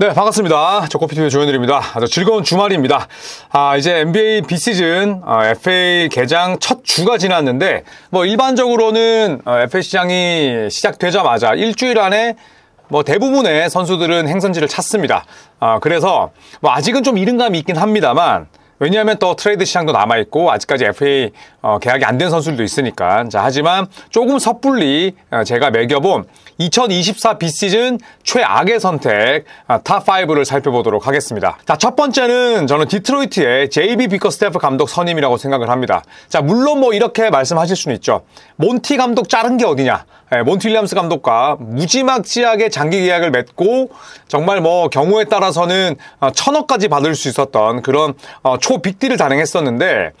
네, 반갑습니다. 조코피TV의 조현일입니다. 아주 즐거운 주말입니다. 이제 NBA 비시즌 FA 개장 첫 주가 지났는데, 일반적으로는 FA 시장이 시작되자마자 일주일 안에 대부분의 선수들은 행선지를 찾습니다. 그래서 아직은 좀 이른 감이 있긴 합니다만, 왜냐하면 또 트레이드 시장도 남아있고 아직까지 FA 계약이 안 된 선수들도 있으니까. 자, 하지만 조금 섣불리 제가 매겨본 2024 비시즌 최악의 선택 탑5를 살펴보도록 하겠습니다. 자, 첫 번째는 저는 디트로이트의 JB 비커스테프 감독 선임이라고 생각을 합니다. 자, 물론 이렇게 말씀하실 수는 있죠. 몬티 감독 자른 게 어디냐. 몬티 윌리엄스 감독과 무지막지하게 장기 계약을 맺고 정말 경우에 따라서는 1000억까지 받을 수 있었던 그런 초빅딜을 단행했었는데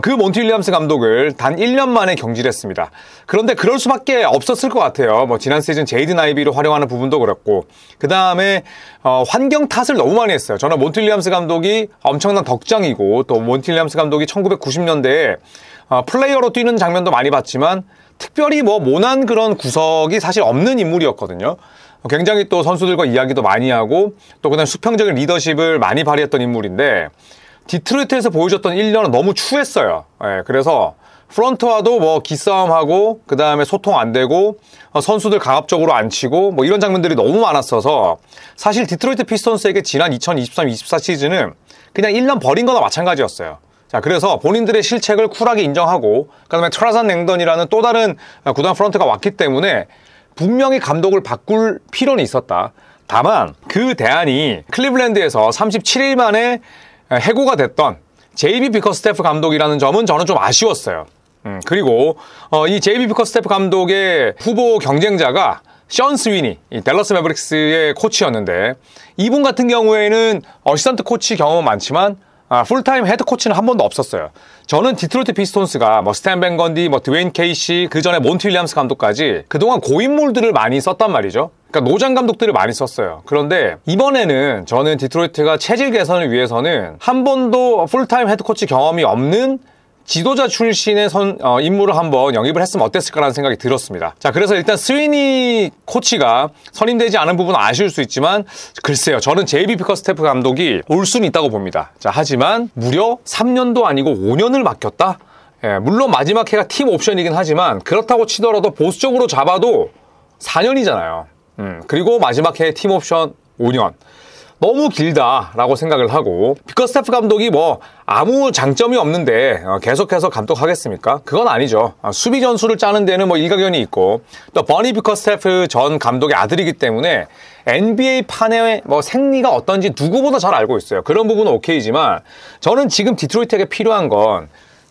그 몬티 윌리엄스 감독을 단 1년 만에 경질했습니다. 그런데 그럴 수밖에 없었을 것 같아요. 지난 시즌 제이든 아이비를 활용하는 부분도 그렇고, 그 다음에 환경 탓을 너무 많이 했어요. 저는 몬티 윌리엄스 감독이 엄청난 덕장이고, 또 몬티 윌리엄스 감독이 1990년대에 플레이어로 뛰는 장면도 많이 봤지만 특별히 모난 그런 구석이 사실 없는 인물이었거든요. 굉장히 또 선수들과 이야기도 많이 하고, 또 그다음 수평적인 리더십을 많이 발휘했던 인물인데, 디트로이트에서 보여줬던 1년은 너무 추했어요. 그래서 프런트와도 기싸움하고, 그 다음에 소통 안 되고, 선수들 강압적으로 안 치고, 이런 장면들이 너무 많았어서, 사실 디트로이트 피스톤스에게 지난 2023-24 시즌은 그냥 1년 버린 거나 마찬가지였어요. 자, 그래서 본인들의 실책을 쿨하게 인정하고, 그 다음에 트라산 랭던이라는 또 다른 구단 프런트가 왔기 때문에 분명히 감독을 바꿀 필요는 있었다. 다만 그 대안이 클리블랜드에서 37일 만에 해고가 됐던 JB 비커스테프 감독이라는 점은 저는 좀 아쉬웠어요. 그리고 이 JB 비커스테프 감독의 후보 경쟁자가 션 스위니, 이 댈러스 매버릭스의 코치였는데, 이분 같은 경우에는 어시스턴트 코치 경험은 많지만 풀타임 헤드 코치는 한 번도 없었어요. 저는 디트로이트 피스톤스가 스탠 밴 건디, 드웨인 케이시, 그 전에 몬티 윌리엄스 감독까지 그동안 고인물들을 많이 썼단 말이죠. 그러니까 노장 감독들을 많이 썼어요. 그런데 이번에는 저는 디트로이트가 체질 개선을 위해서는 한 번도 풀타임 헤드 코치 경험이 없는 지도자 출신의 인물을 한번 영입을 했으면 어땠을까라는 생각이 들었습니다. 자, 그래서 일단 스위니 코치가 선임되지 않은 부분은 아쉬울 수 있지만, 글쎄요, 저는 JB 비커스테프 감독이 올 수는 있다고 봅니다. 자, 하지만 무려 3년도 아니고 5년을 맡겼다? 물론 마지막 해가 팀 옵션이긴 하지만, 그렇다고 치더라도 보수적으로 잡아도 4년이잖아요. 그리고 마지막 해에 팀 옵션 5년. 너무 길다라고 생각을 하고, 비커스테프 감독이 아무 장점이 없는데 계속해서 감독하겠습니까? 그건 아니죠. 수비 전술을 짜는 데는 일가견이 있고, 또 버니 비커스테프 전 감독의 아들이기 때문에 NBA 판의 생리가 어떤지 누구보다 잘 알고 있어요. 그런 부분은 오케이지만, 저는 지금 디트로이트에게 필요한 건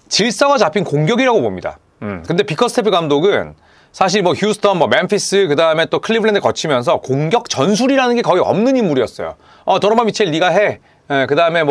질서가 잡힌 공격이라고 봅니다. 근데 비커스테프 감독은 사실 휴스턴, 멤피스, 그 다음에 또 클리블랜드 거치면서 공격 전술이라는 게 거의 없는 인물이었어요. 도노반 미첼 네가 해. 그 다음에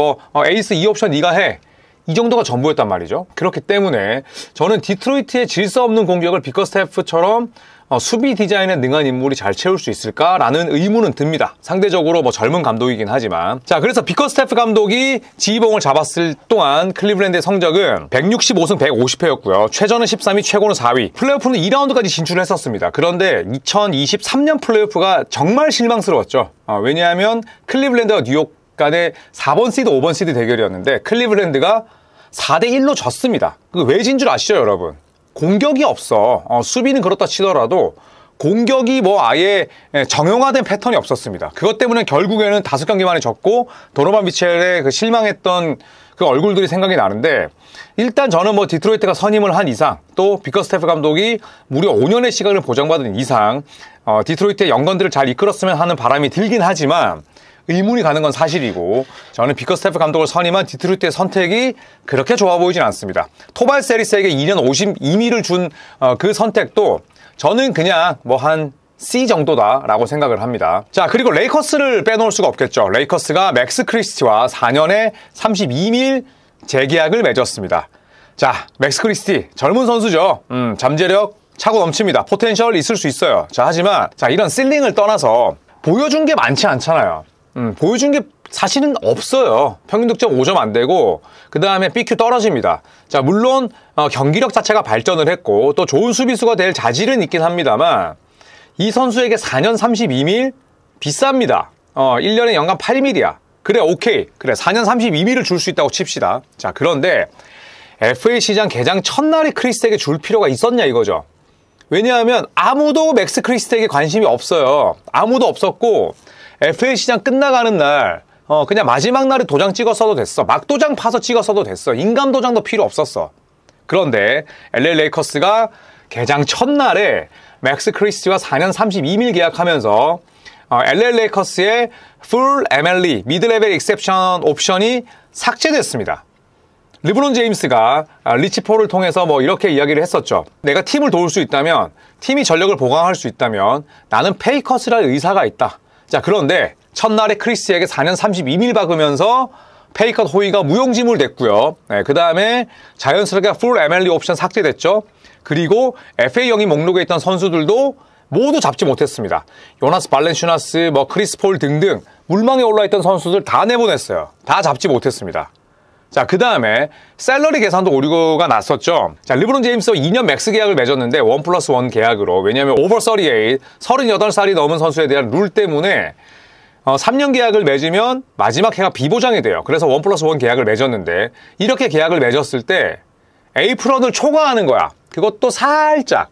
에이스 2옵션 네가 해. 이 정도가 전부였단 말이죠. 그렇기 때문에 저는 디트로이트의 질서 없는 공격을 비커스테프처럼 수비 디자인에 능한 인물이 잘 채울 수 있을까라는 의문은 듭니다. 상대적으로 젊은 감독이긴 하지만. 자, 그래서 비커스테프 감독이 지휘봉을 잡았을 동안 클리블랜드의 성적은 165승 150패였고요. 최저는 13위, 최고는 4위. 플레이오프는 2라운드까지 진출을 했었습니다. 그런데 2023년 플레이오프가 정말 실망스러웠죠. 왜냐하면 클리블랜드와 뉴욕 간의 4번 시드, 5번 시드 대결이었는데 클리블랜드가 4대1로 졌습니다. 왜 진 줄 아시죠, 여러분? 공격이 없어. 수비는 그렇다 치더라도 공격이 아예 정형화된 패턴이 없었습니다. 그것 때문에 결국에는 5경기 만에 졌고, 도노반 미첼의 실망했던 그 얼굴들이 생각이 나는데, 일단 저는 디트로이트가 선임을 한 이상, 또 비커스테프 감독이 무려 5년의 시간을 보장받은 이상 디트로이트의 영건들을 잘 이끌었으면 하는 바람이 들긴 하지만, 의문이 가는 건 사실이고, 저는 비커스테프 감독을 선임한 디트로이트의 선택이 그렇게 좋아 보이진 않습니다. 토발 세리스에게 2년 52미를 준 그 선택도 저는 그냥 한 C 정도다라고 생각을 합니다. 자, 그리고 레이커스를 빼놓을 수가 없겠죠. 레이커스가 맥스 크리스티와 4년에 32밀 재계약을 맺었습니다. 자, 맥스 크리스티 젊은 선수죠. 잠재력 차고 넘칩니다. 포텐셜 있을 수 있어요. 자, 하지만 이런 실링을 떠나서 보여준 게 많지 않잖아요. 보여준 게 사실은 없어요. 평균 득점 5점 안 되고, 그 다음에 BQ 떨어집니다. 자, 물론 경기력 자체가 발전을 했고 또 좋은 수비수가 될 자질은 있긴 합니다만, 이 선수에게 4년 32밀 비쌉니다. 1년에 연간 8mm야. 그래, 오케이. 그래, 4년 32mm를 줄 수 있다고 칩시다. 자, 그런데 FA 시장 개장 첫날에 크리스에게 줄 필요가 있었냐 이거죠. 왜냐하면 아무도 맥스 크리스에게 관심이 없어요. 아무도 없었고 FA 시장 끝나가는 날 그냥 마지막 날에 도장 찍었어도 됐어. 막도장 파서 찍었어도 됐어. 인감 도장도 필요 없었어. 그런데 LA 레이커스가 개장 첫날에 맥스 크리스티와 4년 32mm 계약하면서 LA 레이커스의 Full MLE, 미드레벨 익셉션 옵션이 삭제됐습니다. 르브론 제임스가 리치 폴을 통해서 이렇게 이야기를 했었죠. 내가 팀을 도울 수 있다면, 팀이 전력을 보강할 수 있다면 나는 페이컷을 할 의사가 있다. 자, 그런데 첫날에 크리스에게 4년 32mm 박으면서 페이컷 호의가 무용지물 됐고요. 네, 그 다음에 자연스럽게 Full MLE 옵션 삭제됐죠. 그리고 FA 영입 목록에 있던 선수들도 모두 잡지 못했습니다. 요나스 발렌슈나스, 크리스 폴 등등 물망에 올라있던 선수들 다 내보냈어요. 다 잡지 못했습니다. 자, 그 다음에 셀러리 계산도 오류가 났었죠. 자, 르브론 제임스와 2년 맥스 계약을 맺었는데 1+1 계약으로. 왜냐하면 over 38, 38살이 넘은 선수에 대한 룰 때문에 3년 계약을 맺으면 마지막 해가 비보장이 돼요. 그래서 1+1 계약을 맺었는데 이렇게 계약을 맺었을 때 에이프런을 초과하는 거야. 그것도 살짝.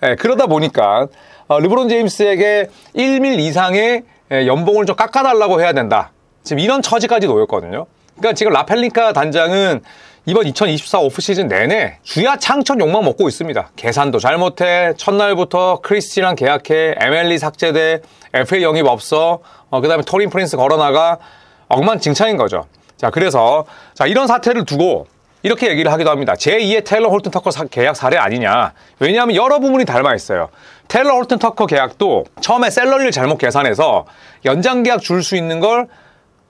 네, 그러다 보니까 르브론 제임스에게 1밀 이상의 연봉을 좀 깎아달라고 해야 된다. 지금 이런 처지까지 놓였거든요. 그러니까 지금 라펠링카 단장은 이번 2024 오프시즌 내내 주야창천 욕만 먹고 있습니다. 계산도 잘못해, 첫날부터 크리스티랑 계약해, MLE 삭제돼, FA 영입 없어, 그 다음에 토린 프린스 걸어나가, 억만징창인 거죠. 자, 그래서 이런 사태를 두고 이렇게 얘기를 하기도 합니다. 제2의 테일러 홀튼 터커 계약 사례 아니냐. 왜냐하면 여러 부분이 닮아 있어요. 테일러 홀튼 터커 계약도 처음에 셀러리를 잘못 계산해서 연장 계약 줄 수 있는 걸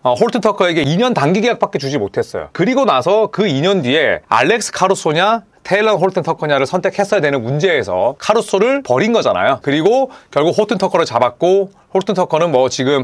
홀튼 터커에게 2년 단기 계약밖에 주지 못했어요. 그리고 나서 그 2년 뒤에 알렉스 카루소냐 테일러 홀튼 터커냐를 선택했어야 되는 문제에서 카루소를 버린 거잖아요. 그리고 결국 홀튼 터커를 잡았고, 홀튼 터커는 지금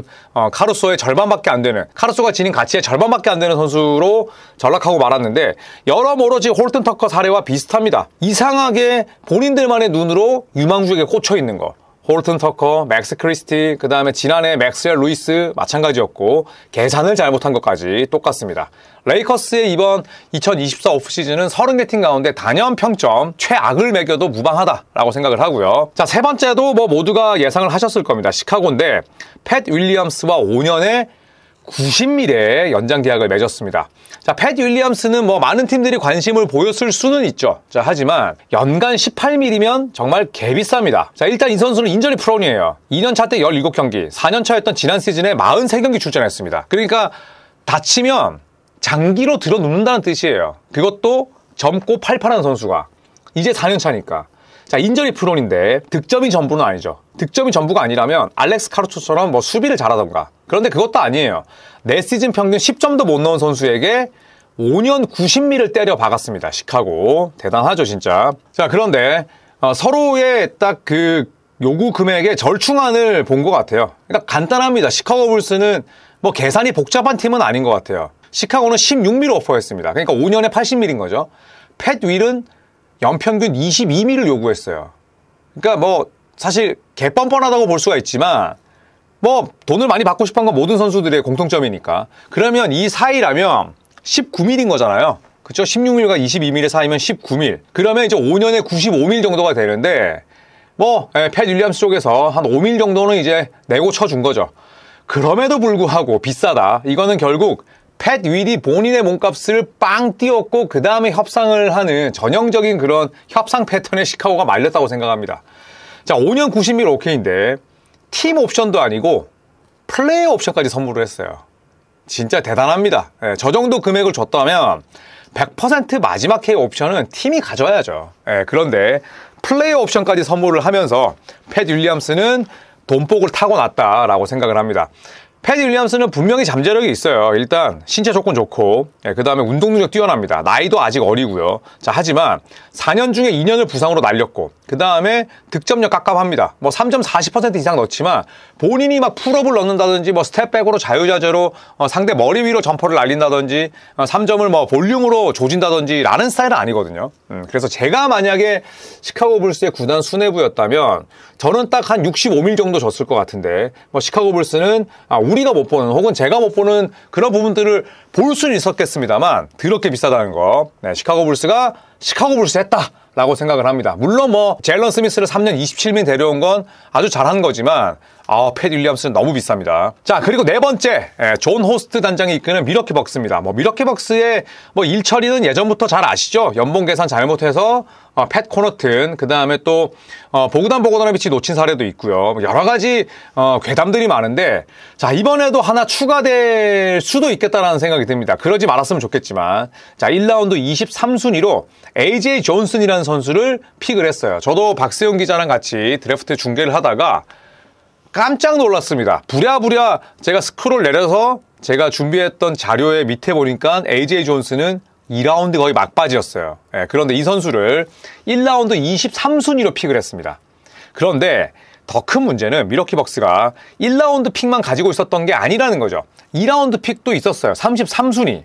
카루소의 절반밖에 안 되는, 카루소가 지닌 가치의 절반밖에 안 되는 선수로 전락하고 말았는데, 여러모로 지금 홀튼 터커 사례와 비슷합니다. 이상하게 본인들만의 눈으로 유망주에게 꽂혀 있는 거. 홀튼 터커, 맥스 크리스티, 그 다음에 지난해 맥스웰 루이스 마찬가지였고, 계산을 잘못한 것까지 똑같습니다. 레이커스의 이번 2024 오프시즌은 30개 팀 가운데 단연 평점 최악을 매겨도 무방하다라고 생각을 하고요. 자, 세 번째도 모두가 예상을 하셨을 겁니다. 시카고인데 팻 윌리엄스와 5년의 90mm의 연장 계약을 맺었습니다. 자, 팻 윌리엄스는 많은 팀들이 관심을 보였을 수는 있죠. 자, 하지만 연간 18mm면 정말 개비쌉니다. 자, 일단 이 선수는 인저리 프론이에요. 2년차 때 17경기, 4년차였던 지난 시즌에 43경기 출전했습니다. 그러니까 다치면 장기로 들어눕는다는 뜻이에요. 그것도 젊고 팔팔한 선수가. 이제 4년차니까. 자, 인저리 프론인데 득점이 전부는 아니죠. 득점이 전부가 아니라면 알렉스 카루소처럼 수비를 잘하던가. 그런데 그것도 아니에요. 내 시즌 평균 10점도 못 넣은 선수에게 5년 90mm를 때려 박았습니다. 시카고. 대단하죠, 진짜. 자, 그런데 서로의 딱 그 요구 금액의 절충안을 본 것 같아요. 그러니까 간단합니다. 시카고 불스는 계산이 복잡한 팀은 아닌 것 같아요. 시카고는 16mm 오퍼했습니다. 그러니까 5년에 80mm인 거죠. 팻 윌은 연평균 22mm를 요구했어요. 그러니까 사실 개뻔뻔하다고 볼 수가 있지만 돈을 많이 받고 싶은 건 모든 선수들의 공통점이니까. 그러면 이 사이라면 19mm인 거잖아요. 그쵸? 16mm가 22mm 사이면 19mm. 그러면 이제 5년에 95mm 정도가 되는데 팻 윌리엄스 쪽에서 한 5mm 정도는 이제 내고 쳐준 거죠. 그럼에도 불구하고 비싸다. 이거는 결국 팻 윌이 본인의 몸값을 빵 띄웠고 그 다음에 협상을 하는 전형적인 그런 협상 패턴에 시카고가 말렸다고 생각합니다. 자, 5년 90mm 오케이인데 팀 옵션도 아니고 플레이어 옵션까지 선물을 했어요. 진짜 대단합니다. 예, 저 정도 금액을 줬다면 100% 마지막 해의 옵션은 팀이 가져야죠. 예, 그런데 플레이어 옵션까지 선물을 하면서 팻 윌리엄스는 돈복을 타고났다라고 생각을 합니다. 팻 윌리엄스는 분명히 잠재력이 있어요. 일단 신체 조건 좋고, 그 다음에 운동 능력 뛰어납니다. 나이도 아직 어리고요. 자, 하지만 4년 중에 2년을 부상으로 날렸고, 그 다음에 득점력 깝깝합니다. 3점 40% 이상 넣지만 본인이 풀업을 넣는다든지 스텝백으로 자유자재로 상대 머리 위로 점퍼를 날린다든지 3점을 볼륨으로 조진다든지 라는 스타일은 아니거든요. 그래서 제가 만약에 시카고 불스의 구단 수뇌부였다면 저는 딱 한 65mm 정도 줬을 것 같은데 시카고 불스는 우리가 못 보는 혹은 제가 못 보는 그런 부분들을 볼 수는 있었겠습니다만 더럽게 비싸다는 거. 네, 시카고 불스가 시카고 불스 했다라고 생각을 합니다. 물론 뭐 제일런 스미스를 3년 27민 데려온 건 아주 잘한 거지만 팻 윌리엄스는 너무 비쌉니다. 자, 그리고 네 번째, 존 호스트 단장이 이끄는 밀워키 벅스입니다. 뭐 밀워키 벅스의 뭐 일처리는 예전부터 잘 아시죠? 연봉 계산 잘못해서 팻 코너튼, 그 다음에 또 보그단 보고다노비치 놓친 사례도 있고요. 여러 가지 괴담들이 많은데, 자, 이번에도 하나 추가될 수도 있겠다라는 생각이 듭니다. 그러지 말았으면 좋겠지만, 자, 1라운드 23순위로 AJ 존슨이라는 선수를 픽을 했어요. 저도 박세용 기자랑 같이 드래프트 중계를 하다가 깜짝 놀랐습니다. 부랴부랴 제가 스크롤 내려서 제가 준비했던 자료의 밑에 보니까 AJ 존슨은 2라운드 거의 막바지였어요. 그런데 이 선수를 1라운드 23순위로 픽을 했습니다. 그런데 더 큰 문제는 밀워키 벅스가 1라운드 픽만 가지고 있었던 게 아니라는 거죠. 2라운드 픽도 있었어요. 33순위.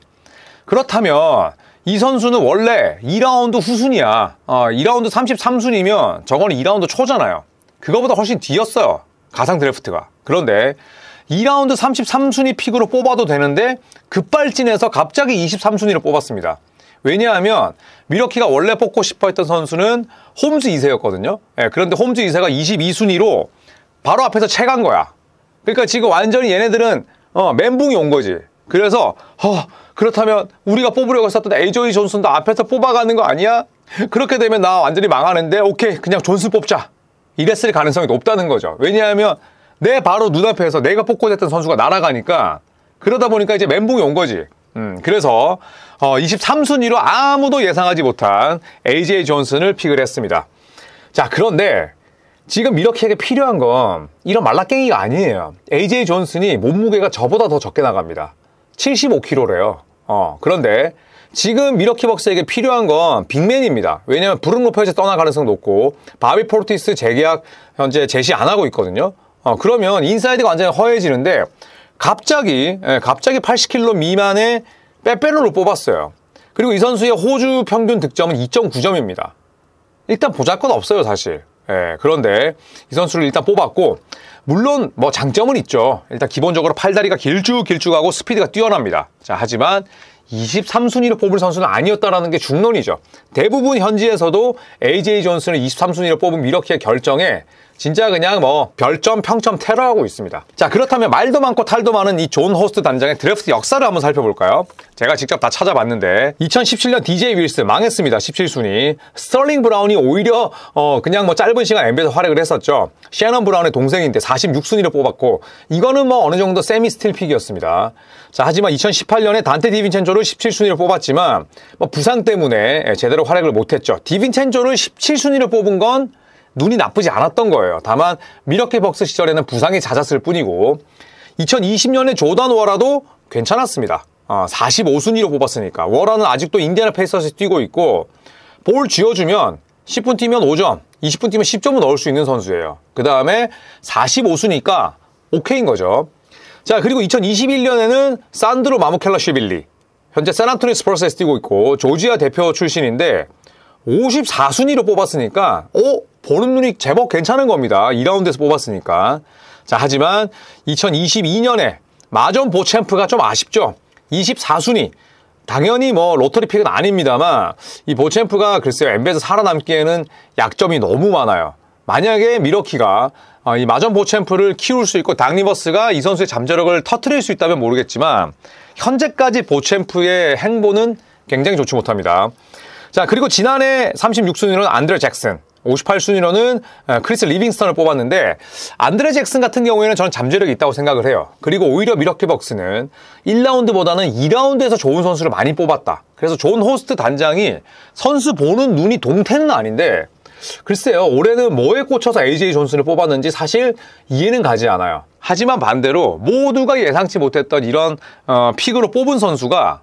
그렇다면 이 선수는 원래 2라운드 후순위야. 2라운드 33순위면 저거는 2라운드 초잖아요. 그거보다 훨씬 뒤였어요. 가상 드래프트가. 그런데 2라운드 33순위 픽으로 뽑아도 되는데 급발진해서 갑자기 23순위로 뽑았습니다. 왜냐하면 밀워키가 원래 뽑고 싶어 했던 선수는 홈즈 2세였거든요. 그런데 홈즈 2세가 22순위로 바로 앞에서 채간 거야. 그러니까 지금 완전히 얘네들은 멘붕이 온 거지. 그래서 그렇다면 우리가 뽑으려고 했었던 AJ 존슨도 앞에서 뽑아가는 거 아니야? 그렇게 되면 나 완전히 망하는데 오케이 그냥 존슨 뽑자. 이랬을 가능성이 높다는 거죠. 왜냐하면 내 바로 눈앞에서 내가 뽑고자 했던 선수가 날아가니까 그러다 보니까 이제 멘붕이 온 거지. 그래서 23순위로 아무도 예상하지 못한 AJ 존슨을 픽을 했습니다. 자, 그런데 지금 밀워키에게 필요한 건 이런 말라깽이가 아니에요. AJ 존슨이 몸무게가 저보다 더 적게 나갑니다. 75kg래요. 그런데 지금 밀워키 벅스에게 필요한 건 빅맨입니다. 왜냐하면 브룩 로페즈 떠날 가능성 높고 바비 포르티스 재계약 현재 제시 안 하고 있거든요. 그러면 인사이드가 완전히 허해지는데 갑자기 80kg 미만의 빼빼로를 뽑았어요. 그리고 이 선수의 호주 평균 득점은 2.9점입니다. 일단 보잘것없어요 사실. 그런데 이 선수를 일단 뽑았고 물론 뭐 장점은 있죠. 일단 기본적으로 팔다리가 길쭉하고 스피드가 뛰어납니다. 자, 하지만 23순위로 뽑을 선수는 아니었다라는 게 중론이죠. 대부분 현지에서도 AJ 존슨을 23순위로 뽑은 밀워키의 결정에 진짜 그냥 뭐 별점 평점 테러하고 있습니다. 자, 그렇다면 말도 많고 탈도 많은 이 존 호스트 단장의 드래프트 역사를 한번 살펴볼까요? 제가 직접 다 찾아봤는데 2017년 DJ 윌슨 망했습니다. 17순위. 스털링 브라운이 오히려 그냥 뭐 짧은 시간 NBA에서 활약을 했었죠. 셰넌 브라운의 동생인데 46순위로 뽑았고 이거는 뭐 어느 정도 세미 스틸 픽이었습니다. 자, 하지만 2018년에 단테 디빈첸조를 17순위로 뽑았지만 뭐 부상 때문에 제대로 활약을 못했죠. 디빈첸조를 17순위로 뽑은 건 눈이 나쁘지 않았던 거예요. 다만 밀워키 벅스 시절에는 부상이 잦았을 뿐이고 2020년에 조던 워라도 괜찮았습니다. 45순위로 뽑았으니까. 워라는 아직도 인디애나 페이서스에 뛰고 있고 볼 쥐어주면 10분 뛰면 5점, 20분 뛰면 10점은 넣을 수 있는 선수예요. 그 다음에 45수니까 오케이인 거죠. 자, 그리고 2021년에는 산드로 마무켈라슈빌리, 현재 샌안토니 스퍼스에서 뛰고 있고 조지아 대표 출신인데 54순위로 뽑았으니까 보는 눈이 제법 괜찮은 겁니다. 2라운드에서 뽑았으니까. 자, 하지만 2022년에 마존 보챔프가 좀 아쉽죠. 24순위. 당연히 뭐 로터리 픽은 아닙니다만 이 보챔프가 글쎄요 NBA에서 살아남기에는 약점이 너무 많아요. 만약에 밀워키가 이 마존 보챔프를 키울 수 있고 닥 리버스가 이 선수의 잠재력을 터뜨릴 수 있다면 모르겠지만 현재까지 보챔프의 행보는 굉장히 좋지 못합니다. 자, 그리고 지난해 36순위로는 안드레 잭슨, 58순위로는 크리스 리빙스턴을 뽑았는데 안드레 잭슨 같은 경우에는 저는 잠재력이 있다고 생각을 해요. 그리고 오히려 밀워키 벅스는 1라운드보다는 2라운드에서 좋은 선수를 많이 뽑았다. 그래서 존 호스트 단장이 선수 보는 눈이 동태는 아닌데 글쎄요, 올해는 뭐에 꽂혀서 AJ 존슨을 뽑았는지 사실 이해는 가지 않아요. 하지만 반대로 모두가 예상치 못했던 이런 픽으로 뽑은 선수가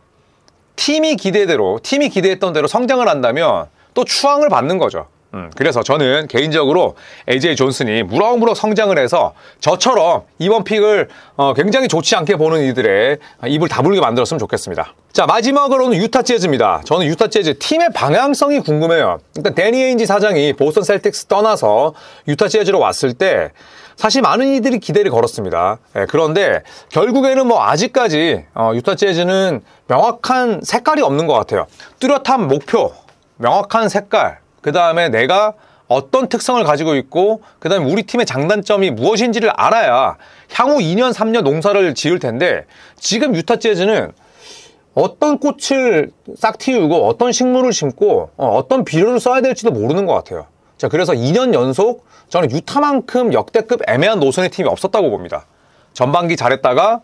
팀이 기대했던 대로 성장을 한다면 또 추앙을 받는 거죠. 그래서 저는 개인적으로 AJ 존슨이 무럭무럭 성장을 해서 저처럼 이번 픽을 굉장히 좋지 않게 보는 이들의 입을 다물게 만들었으면 좋겠습니다. 자, 마지막으로는 유타 재즈입니다. 저는 유타 재즈 팀의 방향성이 궁금해요. 일단 데니 에인지 사장이 보스턴 셀틱스 떠나서 유타 재즈로 왔을 때 사실 많은 이들이 기대를 걸었습니다. 그런데 결국에는 뭐 아직까지 유타 재즈는 명확한 색깔이 없는 것 같아요. 뚜렷한 목표, 명확한 색깔, 그 다음에 내가 어떤 특성을 가지고 있고 그 다음에 우리 팀의 장단점이 무엇인지를 알아야 향후 2년, 3년 농사를 지을 텐데 지금 유타 재즈는 어떤 꽃을 싹 틔우고 어떤 식물을 심고 어떤 비료를 써야 될지도 모르는 것 같아요. 자, 그래서 2년 연속 저는 유타만큼 역대급 애매한 노선의 팀이 없었다고 봅니다. 전반기 잘했다가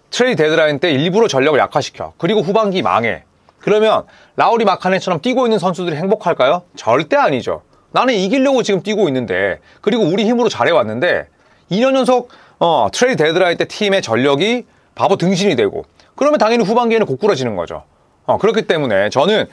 트레이드 데드라인 때 일부러 전력을 약화시켜. 그리고 후반기 망해. 그러면 라우리 마카넨처럼 뛰고 있는 선수들이 행복할까요? 절대 아니죠. 나는 이기려고 지금 뛰고 있는데, 그리고 우리 힘으로 잘해왔는데 2년 연속 트레이드 데드라인 때 팀의 전력이 바보 등신이 되고, 그러면 당연히 후반기에는 고꾸라지는 거죠. 그렇기 때문에 저는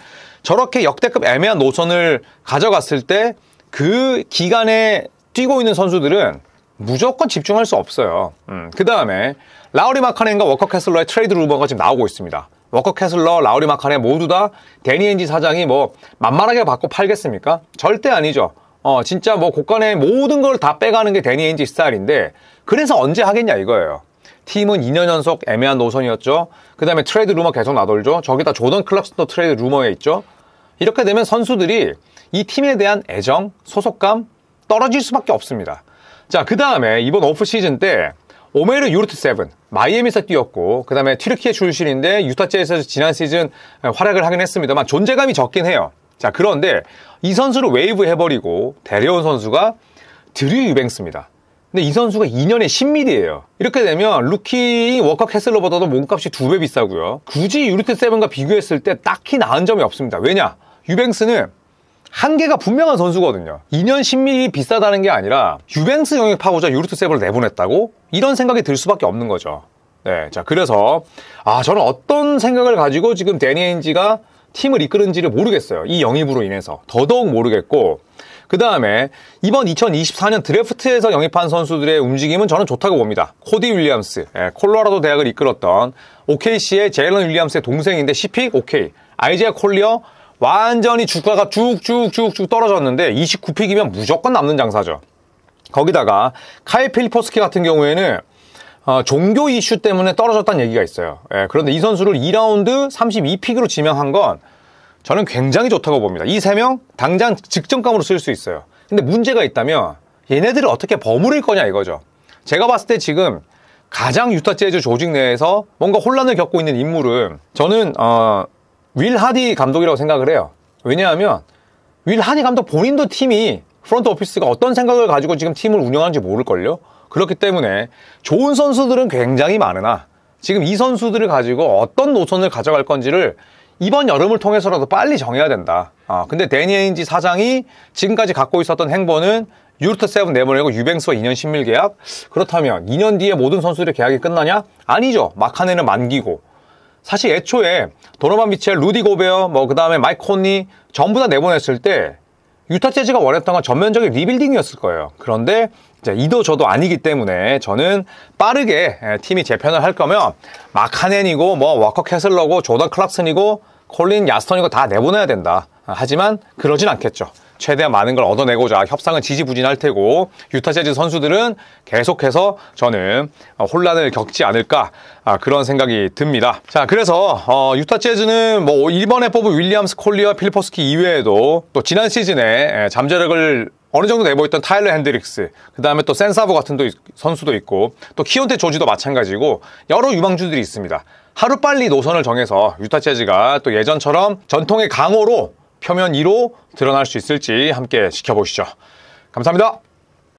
저렇게 역대급 애매한 노선을 가져갔을 때 그 기간에 뛰고 있는 선수들은 무조건 집중할 수 없어요. 그 다음에 라우리 마카넨과 워커 캐슬러의 트레이드 루머가 지금 나오고 있습니다. 워커 캐슬러, 라우리 마카넨 모두 다 데니 엔지 사장이 뭐 만만하게 받고 팔겠습니까? 절대 아니죠. 진짜 뭐 곳간에 모든 걸 다 빼가는 게 데니 엔지 스타일인데, 그래서 언제 하겠냐 이거예요. 팀은 2년 연속 애매한 노선이었죠. 그 다음에 트레이드 루머 계속 나돌죠. 저기다 조던 클럽슨도 트레이드 루머에 있죠. 이렇게 되면 선수들이 이 팀에 대한 애정, 소속감 떨어질 수밖에 없습니다. 자, 그 다음에 이번 오프 시즌 때 오메르 유르트 세븐, 마이애미에서 뛰었고, 그 다음에 튀르키예 출신인데 유타 재즈에서 지난 시즌 활약을 하긴 했습니다만 존재감이 적긴 해요. 자, 그런데 이 선수를 웨이브 해버리고 데려온 선수가 드류 유뱅스입니다. 근데 이 선수가 2년에 10밀이에요. 이렇게 되면 루키 워커 캐슬러보다도 몸값이 2배 비싸고요. 굳이 유르트 세븐과 비교했을 때 딱히 나은 점이 없습니다. 왜냐? 유뱅스는 한계가 분명한 선수거든요. 2년 10밀이 비싸다는 게 아니라 유뱅스 영입하고자 유르트 세븐을 내보냈다고? 이런 생각이 들 수밖에 없는 거죠. 네, 자, 그래서 저는 어떤 생각을 가지고 지금 데니 엔지가 팀을 이끄는지를 모르겠어요. 이 영입으로 인해서 더더욱 모르겠고, 그 다음에 이번 2024년 드래프트에서 영입한 선수들의 움직임은 저는 좋다고 봅니다. 코디 윌리엄스, 콜로라도 대학을 이끌었던 OKC의 제일런 윌리엄스의 동생인데 10픽 오케이. 아이제아 콜리어 완전히 주가가 쭉쭉쭉쭉 떨어졌는데 29픽이면 무조건 남는 장사죠. 거기다가 카일 필리포스키 같은 경우에는 종교 이슈 때문에 떨어졌다는 얘기가 있어요. 그런데 이 선수를 2라운드 32픽으로 지명한 건 저는 굉장히 좋다고 봅니다. 이 3명 당장 직전감으로 쓸 수 있어요. 근데 문제가 있다면 얘네들을 어떻게 버무릴 거냐 이거죠. 제가 봤을 때 지금 가장 유타 재즈 조직 내에서 뭔가 혼란을 겪고 있는 인물은 저는 윌 하디 감독이라고 생각을 해요. 왜냐하면 윌 하디 감독 본인도 팀이 프론트 오피스가 어떤 생각을 가지고 지금 팀을 운영하는지 모를걸요. 그렇기 때문에 좋은 선수들은 굉장히 많으나 지금 이 선수들을 가지고 어떤 노선을 가져갈 건지를 이번 여름을 통해서라도 빨리 정해야 된다. 근데 데니 엔지 사장이 지금까지 갖고 있었던 행보는 유르트 세븐 내보내고 유뱅스와 2년 10밀 계약? 그렇다면 2년 뒤에 모든 선수들의 계약이 끝나냐? 아니죠. 마카넨은 만기고. 사실 애초에 도노반 미첼, 루디 고베어, 그 다음에 마이크 콘니 전부 다 내보냈을 때 유타 재즈가 원했던 건 전면적인 리빌딩이었을 거예요. 그런데 이도 저도 아니기 때문에 저는 빠르게 팀이 재편을 할 거면 마카넨이고 워커 캐슬러고 조던 클락슨이고 콜린 야스턴이고 다 내보내야 된다. 하지만 그러진 않겠죠. 최대한 많은 걸 얻어내고자 협상은 지지부진할 테고 유타 재즈 선수들은 계속해서 저는 혼란을 겪지 않을까 그런 생각이 듭니다. 자, 그래서 유타 재즈는 이번에 뽑은 윌리엄스, 콜리어, 필리포스키 이외에도 또 지난 시즌에 잠재력을 어느 정도 내보였던 타일러 핸드릭스, 그 다음에 또 센사브 같은 선수도 있고 또 키온테 조지도 마찬가지고 여러 유망주들이 있습니다. 하루빨리 노선을 정해서 유타 재즈가 또 예전처럼 전통의 강호로 표면 2로 드러날 수 있을지 함께 지켜보시죠. 감사합니다.